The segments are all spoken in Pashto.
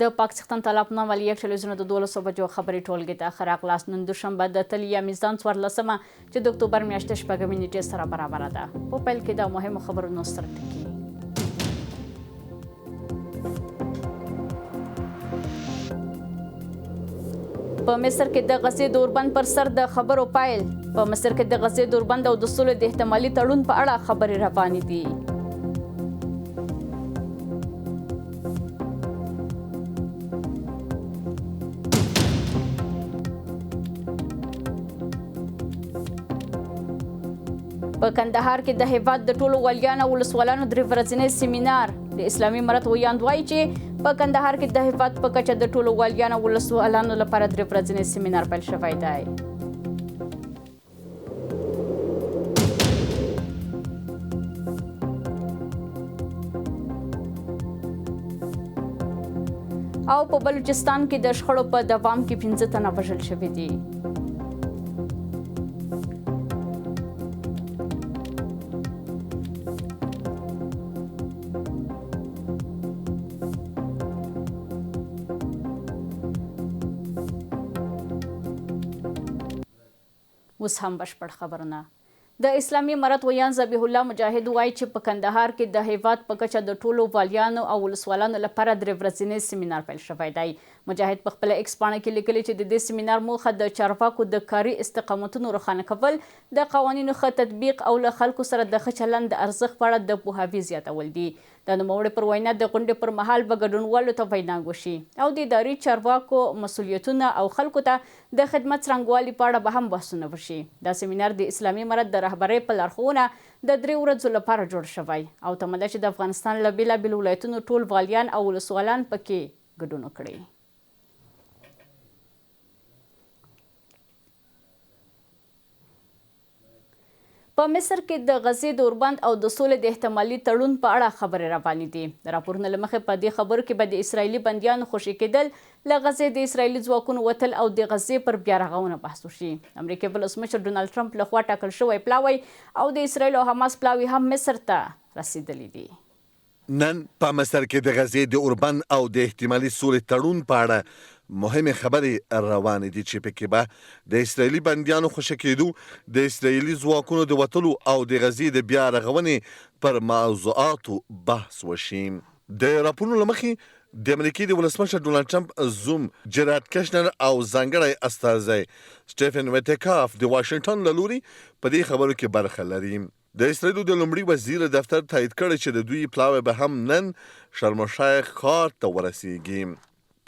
د پاکستان طلب نام ولی یک ټلویزیون د 12 بجو خبري ټولګه ته اخر اخلاص نن دوشنبه د تلیا میزان 14مه چې د اکتوبر میاشتې شپږمې نیټې سره برابر ده. په پیل کې د مهمو خبرونو سره ټکی. په مصر کې د غزې د اوربند پر سر د خبرو پایل. په مصر کې د غزې د اوربند او د سولې د احتمالي تړون په اړه خبرې روانې دي. په کندهار کې د هېواد د ټولو والیانو ولسوالانو درې ورځنی سیمینار. د اسلامي امارت ویاند وایي چې په کندهار کې د هېواد په کچه د ټولو والیانو ولسوالانو لپاره درې ورځنی سیمینار پیل شوی دی. او په بلوچستان کې د شخړو په دوام کې 15 تنه وژل شوي دي. اوس هم بشپړ خبرونه. د اسلامي امارت ویاند ذبیح الله مجاهد وایي چې په کندهار کې د هېواد په کچه د ټولو والیانو او ولسوالانو لپاره درې ورځنی سیمینار پیل شوی دی. مجاهد په خپله ایکس پاڼه کې لیکلي چې د دې سیمینار موخه د چارواکو د کاري استقامتونو روښانه کول، د قوانینو ښه تطبیق او له خلکو سره د ښه چلند د ارزښت په اړه د پوهاوي زیاتول دي. د نوموړي پر وینا د غونډې پر مهال به ګډونوالو ته وینا وشي او د اداري چارواکو مسؤلیتونه او خلکو ته د خدمت څرنګوالي په اړه به هم بحثونه وشي. دا سیمینار د اسلامي امارت د رهبرۍ په لارښوونه د 3 ورځو لپاره جوړ شوی او تمه ده چې د افغانستان له بېلابېلو ولایتونو ټول والیان او ولسوالان پکې ګډون وکړي. په مصر کې د غزې د اوربند او د سولې د احتمالي تړون په اړه خبرې روانې دي. د راپورونو له مخې په دې خبرو کې به د اسرایلي بندیانو خوشي کېدل، له غزې د اسرایلي ځواکونو وتل او د غزې پر بیا رغونه بحث وشي. امریکا ولسمشر ډونالډ ټرمپ لخوا ټاکل شوی پلاوی او د اسرایل او حماس پلاوی هم مصر ته رسیدلی دي. نن په مصر کې د غزې د اوربند او د احتمالي سولې تړون په اړه مهمې خبرې روانې دي چې پکې به د اسرایلي بندیانو خوشي کېدو، د اسرایلي ځواکونو د وتلو او د غزې د بیا رغونې پر موضوعاتو بحث وشي. د راپورونو له مخې د امریکې د ولسمشر ډونالډ ټرمپ زوم جراد کشنر او ځانګړی استازی سټیفن ویټکاف د واشنګټن له لوري په دې خبرو کې برخه لري. د اسرایلو د لومړي وزیر دفتر تایید کړی چې د دوی پلاوی به هم نن شرم الشیخ ښار ته ورسیږي.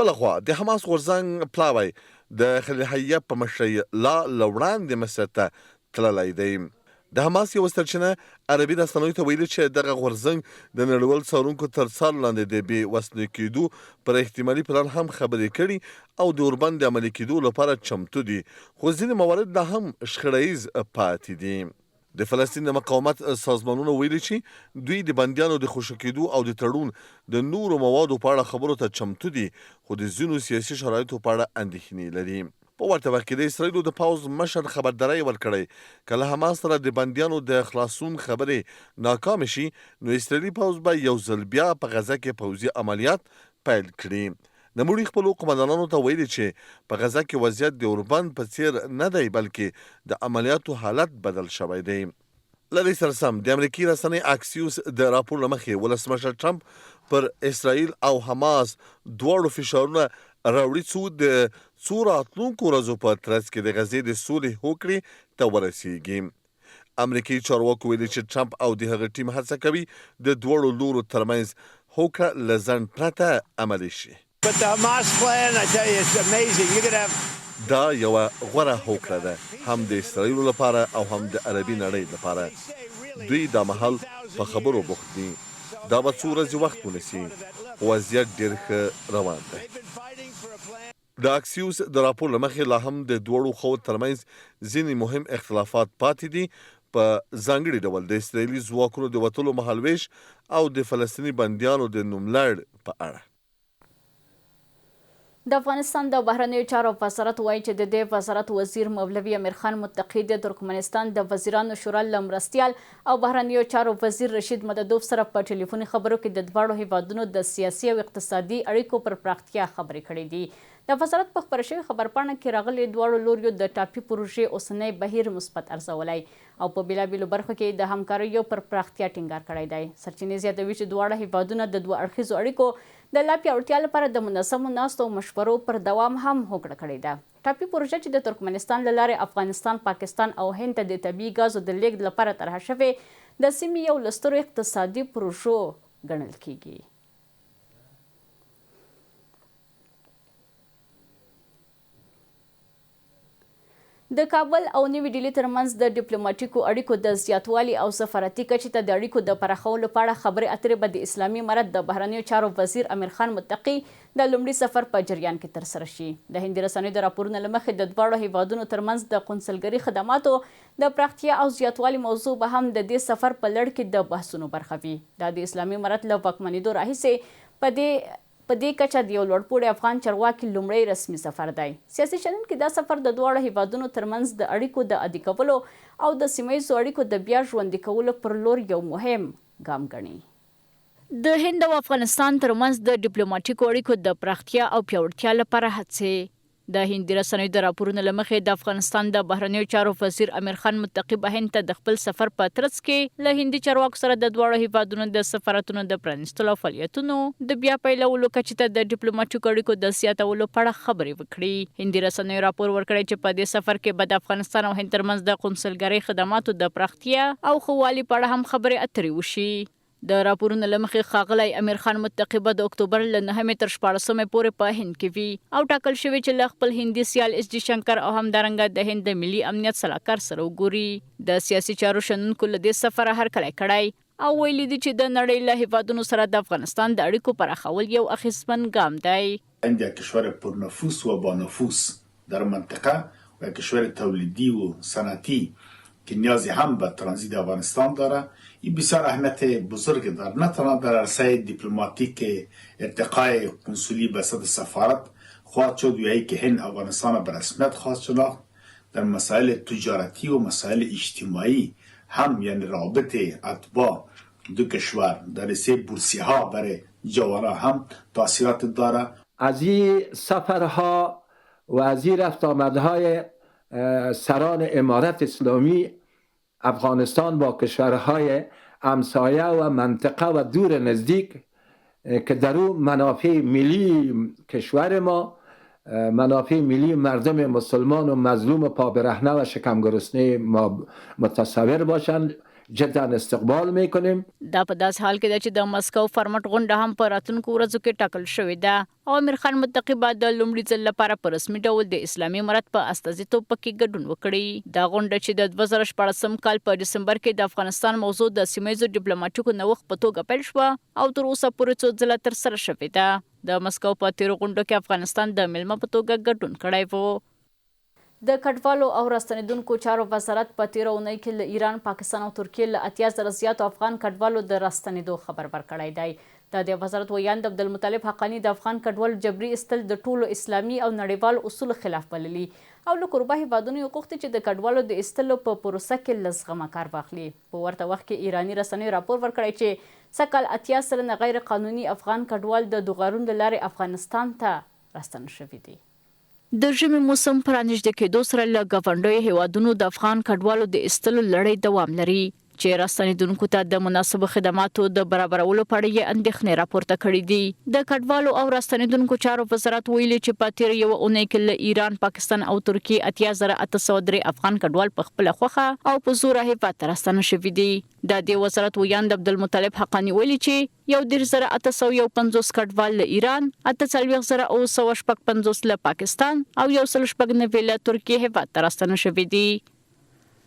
بلخوا د حماس غورځنګ پلاوی د خلیحیه په مشرۍ لا وړاندې مصر ته تللی دی. د حماس یو سرچینه عربي رسنیو ته ویلي چې دغه غورځنګ د نړیوال څارونکو تر څار لاندې د بې وسلې کېدو پر احتمالي پلان هم خبرې کړي او د اوربند د عملي کېدو لپاره چمتو دي، خو ځینې موارد لا هم شخړیز پاتې دي. د فلسطین د مقاومت سازمانونو ویلي چې دوی د بندیانو د خوشي کېدو او د تړون د نورو موادو په اړه خبرو ته چمتو دي، خو د ځینو سیاسي شرایطو په اړه اندېښنې لري. په ورته وخت کې د اسرایلو د پوځ مشر خبرداری ورکړی که له حماس سره د بندیانو د خلاصون خبرې ناکام شي نو اسرایلي پوځ به یو ځل بیا په غزه کې پوځي عملیات پیل کړي. نوموړي خپلو قومندانانو ته ویلي چې په غزه کې وضعیت د اوربند په څیر نه دی بلکې د عملیاتو حالت بدل شوی دی. له دې سره سم د امریکایي رسنۍ اکسیوس د راپور له مخې ولسمشر ټرمپ پر اسرائیل او حماس دواړو فشارونه راوړي څو راتلونکو ورځو په ترڅ کې د غزې د سولې هوکړې ته ورسیږي. امریکایي چارواکو ویلي چې ټرمپ او د هغه ټیم هڅه کوي د دواړو لورو ترمنځ هوکړه له ځنډ پرته عملي شي. But the Hamas plan, I tell you, it's amazing. You're going to have... دا یوه غوره هوکړه ده هم د اسرائیلو لپاره او هم د عربي نړۍ لپاره. دوی دا مهال په خبرو بوخت دي. دا به څو ورځې وخت ونیسي، خو وضعیت ډېر ښه روان دی. د اکسیوس د راپور له مخې لا هم د دواړو خواو ترمنځ ځینې مهم اختلافات پاتې دي، په ځانګړي ډول د اسرائیلي ځواکونو د وتلو مهالویش او د فلسطیني بندیانو د نوملړ په اړه. د افغانستان د بهرنیو چارو وزارت وایي چې د دې وزارت وزیر مولوي امیر خان متقي د ترکمنستان د وزیرانو شورا له مرستیال او بهرنیو چارو وزیر رشید مددوف سره په ټلیفوني خبرو کې د دواړو هیوادونو د سیاسي او اقتصادي اړیکو پر پراختیا خبرې کړې دي. د وزارت په خپره شوې خبرپاڼه کې راغلي دواړو لوریو د ټاپي پروژې اوسنی بهیر مثبت ارزولی او په بېلابېلو برخو کې د همکاریو پر پراختیا ټینګار کړی دی. سرچینې زیاتوي چې دواړه هیوادونه د دوه اړخیزو اړیکو د لا پیاوړتیا لپاره د منظمو ناستو او مشورو پر دوام هم هوکړه کړې ده. ټاپي پروژه چې د ترکمنستان له لارې افغانستان، پاکستان او هند ته د طبیعي ګازو د لیږد لپاره طرحه شوې د سیمې یو له سترو اقتصادي پروژو ګڼل کیږي. د کابل او نوي ډیلي ترمنځ د ډیپلوماټیکو اړیکو د زیاتوالي او سفارتي کچې ته د اړیکو د پراخولو په اړه خبرې اترې به د اسلامي امارت د بهرنیو چارو وزیر امیر خان متقي د لومړي سفر په جریان کې ترسره شي. د هندي رسنیو د راپورونو له مخې د دواړو هیوادونو ترمنځ د قونسلګرۍ خدماتو د پراختیا او زیاتوالي موضوع به هم د دې سفر په لړ کې د بحثونو برخه وي. دا د اسلامي امارت له واکمنېدو راهیسې په دې کچه د یو لوړپوړي افغان چارواکي لومړی رسمي سفر دی. سیاسي چلن کې دا سفر د دواړو هیوادونو ترمنځ د اړیکو د عادي کولو او د سیمه ییزو اړیکو د بیا ژوندي کولو پر لور یو مهم ګام ګڼي. د هند او افغانستان ترمنځ د ډیپلوماټیکو اړیکو د پراختیا او پیاوړتیا لپاره هڅې. د هندي رسنیو د راپورونو له مخې د افغانستان د بهرنیو چارو وزیر امیر خان متقي به هند ته د خپل سفر په ترڅ کې له هندي چارواکو سره د دواړو هیوادونو د سفارتونو د پرانیستلو فعالیتونو د بیا پیلولو کچې ته د ډیپلوماټیکو اړیکو د زیاتولو په اړه خبرې وکړي. هندي رسنیو راپور ورکړی چې په دې سفر کې به د افغانستان او هند ترمنځ د قونسلګرۍ خدماتو د پراختیا او ښه والي په اړه هم خبرې اترې وشي. د راپورونو له مخې ښاغلی امیر خان متقي به د اکتوبر له 9 تر 14 پورې په هند کې وي او ټاکل شوی چې له خپل هندي سیال اس جي شنکر او همدارنګه د هند د ملي امنیت سلاکار سره وګوري. د سیاسي چارو شنونکو له دې سفره هرکلی کړی او ویلي دي چې د نړۍ له هیوادونو سره د افغانستان د اړیکو پراخول یو اخیستمن ګام دی. هند یک کشور پرنفوس و با نفوس در منطقه و کشور تولیدی و صنعتی که نیازی هم به ترانزیت افغانستان داره. این بسیار اهمیت بزرگ داره، نه تنها در عرصه دیپلماتیک ارتقای کنسولی به سطح سفارت خواهد شد و که هند افغانستان به رسمیت خواهد شناخت. در مسائل تجارتی و مسائل اجتماعی هم یعنی رابط اتباع دو کشور در رسه بورسیه ها برای جوانان هم تاثیرات داره. از این سفرها و از این رفت آمدهای سران امارت اسلامی افغانستان با کشورهای همسایه و منطقه و دور نزدیک که در اون منافع ملی کشور ما، منافع ملی مردم مسلمان و مظلوم پابرهنه و شکم گرسنه ما متصور باشند جدا استقبال میکنیم. دا په داس حال کې ده چې د مسکو فارمټ غونډه هم په راتلونکو ورځو کې ټاکل شوې ده او امیر خان متقي به د لومړي ځل لپاره په رسمي ډول د اسلامي امارت په استازیتوب پکې ګډون وکړي. دا غونډه چې د 2014 کال په ډسمبر کې د افغانستان موضوع د سیمه ییزو ډیپلوماټیکو نوښت په توګه پیل شوه او تر اوسه پورې څو ځله ترسره شوې ده. د مسکو په تیرو غونډو کې افغانستان د میلمه په توګه ګډون کړی و. د کډوالو او راستنیدونکو چارو وزارت په تیره اونۍ کې له ایران، پاکستان او ترکیې له 80,000 زیاتو افغان کډوالو د راستنیدو خبر ورکړی دی. د وزارت ویاند عبدالمطلب حقانی د افغان کډوالو جبري ایستل د ټولو اسلامي او نړیوالو اصولو خلاف بللي او له کوربه هیوادونو یې غوښتي چې د کډوالو د ایستلو په پروسه کې له زغمه کار واخلي. په ورته وخت کې ایراني رسنیو راپور ورکړی چې سږ کال 80 سلنه غیر قانوني افغان کډوال د دوغارون له لارې افغانستان ته راستنه شوي دي. د ژمي موسم په رانږدې کېدو سره له ګاونډیو هیوادونو د افغان کډوالو د ایستلو لړۍ دوام لري چې راستنیدونکو ته د مناسبو خدماتو د برابرولو په اړه یې اندېښنې راپورته کړي دي. د کډوالو او راستنیدونکو چارو وزارت ویلي چې په تېره یوه اونۍ کې له ایران، پاکستان او ترکیې 80,803 افغان کډوال په خپله خوښه او په زوره هیواد ته راستنه شوي دي. د دې وزارت ویاند عبدالمطلب حقانی ویلي چې 1,850 کډوال له ایران، 48,955 له پاکستان او 190 له ترکیې هیواد ته راستنه شوي دي.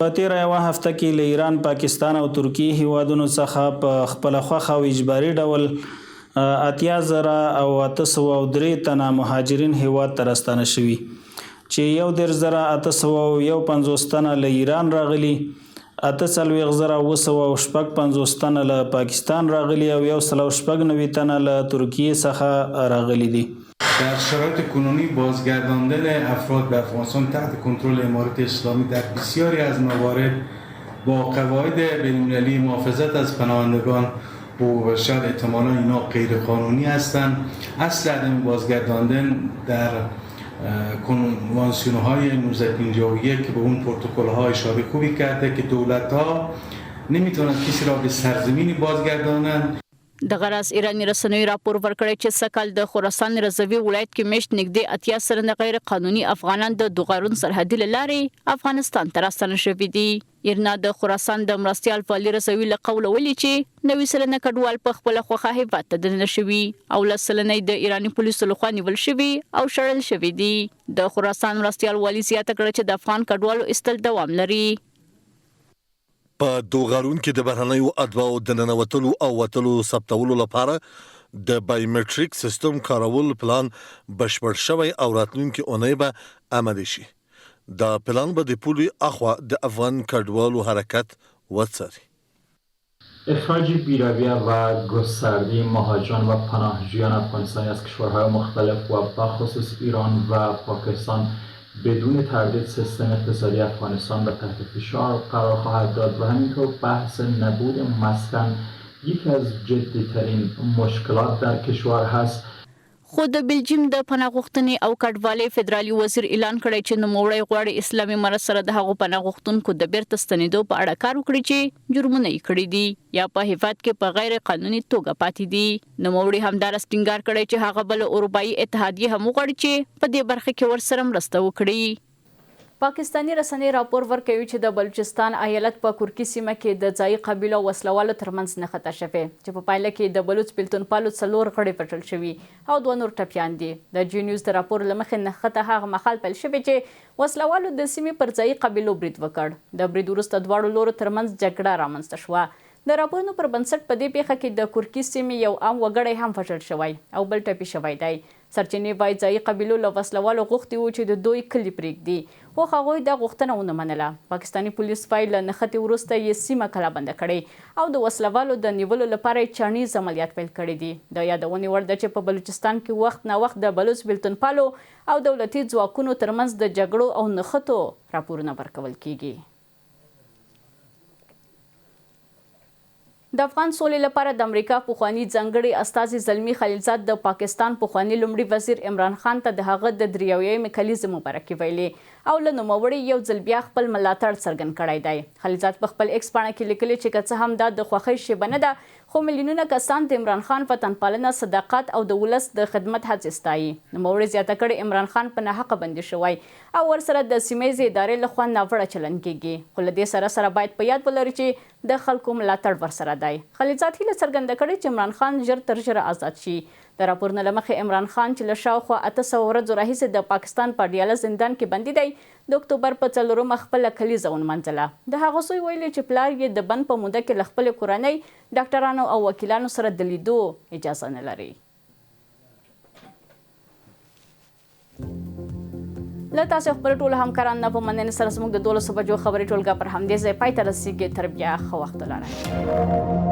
په تیره یوه هفته کې له ایران، پاکستان او ترکیې هیوادونو څخه په خپله خوښه او اجباري ډول 80,803 تنه مهاجرین هیواد ته راستنه شوي چې 11,851 تنه له ایران راغلي، 48,956 تنه له پاکستان راغلي او 190 تنه له ترکیې څخه راغلي دي. در شرایط کنونی بازگرداندن افراد به افغانستان تحت کنترل امارت اسلامی در بسیاری از موارد با قواعد بین‌المللی محافظت از پناهندگان حقوق بشر احتمالاً اینا غیر قانونی هستند. اصل عدم بازگرداندن در کنوانسیون‌های 1951 که به اون پروتکل‌ها اشاره خوبی کرده که دولت‌ها نمیتونند کسی را به سرزمینی بازگردانند. د غرض ایرانی رسنیو راپور ورکړی چې سکل د خراسان رضوي ولایت کې مشت نږدې 80 سلنه غیر قانوني افغانان د دوغارون سرحدي لارې افغانستان ته راستنه شوي دي. ایرنا د خراسان د مرستیال والي رضوي له قوله ویلي چې 90 سلنه کډوال په خپل خوخه هېواد ته دننه شوي او 10 سلنه د ایرانی پولیسو لخوا نیول شوي او شړل شوي دي. د خراسان مرستیال والي زیاته کړه چې د افغان کډوالو استل دوام لري. په دوغارون کې د بهرنیو ادوارو د ننوتلو او وتلو ثبتولو لپاره د بایومټریک سیستم کارول پلان بشپړ شوی او راتلونکي اونۍ به عملي شي. دا پلان به د پولې اخوا د افغان کډوالو حرکت وڅاري. اخراج بی‌رویه و گسترده مهاجران و پناهجویان افغانستانی از کشورهای مختلف و بخصوص ایران و پاکستان بدون تردید سیستم اقتصادی افغانستان را تحت فشار قرار خواهد داد و همینطور بحث نبود مسکن یکی از جدی‌ترین مشکلات در کشور هست. خو د بلجیم د پناه غوښتنې او کډوالۍ فدرالي وزیر اعلان کړی چې نوموړی غواړي اسلامي مرسته سره د هغو پناه غوښتونکو د بیرته ستنېدو په اړه کار وکړي چې جرمونه یې کړي دي یا په هېواد کې په غیر قانوني توګه پاتې دي. نوموړي همداراز ټینګار کړی چې هغه بل اروپایي اتحادیه هم وغواړي چې په دې برخه کې ورسره مرسته وکړي. پاکستانی رسنۍ راپور ورکوي چې د بلوچستان ایالت په کورکي سیمه کې د ځایي قبیلو وسلوالو ترمنځ نښته شوې چې په پایله کې د بلوچ بیلتونپالو 4 غړي پټل شوي او 2 نور ټپیان دي. د جی نیوز د راپور له مخې نښته هغه مهال پیل شوې چې وسلوالو د سیمې پر ځایي قبیلو برید وکړ. د برید وروسته دواړو لورو ترمنځ جګړه رامنځته شوه. د راپورونو پر بنسټ په دې پیښه کې د کورکي سیمې یو عام وګړی هم وژل شوی او بل ټپي شوی دی. سرچینې وايي ځایي قبیلو له وسلوالو غوښتي وو چې د دوی کلي پرېږدي خو هغوی دا غوښتنه ونه منله. پاکستاني پولیس وايي له نښتې وروسته یې سیمه کلابنده کړې او د وسلوالو د نیولو لپاره یې چاڼیز عملیات پیل کړي دي. د یادونې وړ ده چې په بلوچستان کې وخت نا وخت د بلوچ بیلتونپالو او دولتي ځواکونو ترمنځ د جګړو او نښتو راپورونه ورکول کیږي. د افغان سولې لپاره د امریکا پخوانی ځانګړي استازي زلمي خلیلزاد د پاکستان پخوانی لومړي وزیر عمران خان ته د هغه د 83 کلیزې مبارکي ویلې او له نوموړي یو ځل بیا خپل ملاتړ څرګند کړی دی. خلیلزاد په خپل ایکس پاڼه کې لیکلي چې که څه هم دا د خوښۍ شیبه نه ده خو میلیونونه کسان د عمران خان وطنپالنه، صداقت او د ولس د خدمت هڅې ستایي. نوموړي زیاته کړې عمران خان په ناحقه بندي شوی او ورسره د سیمه ییزې ادارې لخوا ناوړه چلند کیږي خو له دې سره باید په یاد ولري چې د خلکو ملاتړ ورسره دی. خلیلزاد هیله څرګنده کړې چې عمران خان ژر تر ژره آزاد شي. د راپورونو له مخې عمران خان چې له شاوخوا 800 ورځو راهیسې د پاکستان په ډیاله زندان کې بندي دی د اکتوبر په 4 خپله کلیزه ونمانځله. د هغه زوی ویلي چې پلار یې د بند په موده کې له خپلې کورنۍ، ډاکټرانو او وکیلانو سره د لیدو اجازه نه لري. له تاسو خپل ټولو همکارانو نه په مننې سره زموږ د 12 بجو خبري ټولګه پر همدې ځای پای ته رسیږي. تر بیا ښه وخت ولرئ.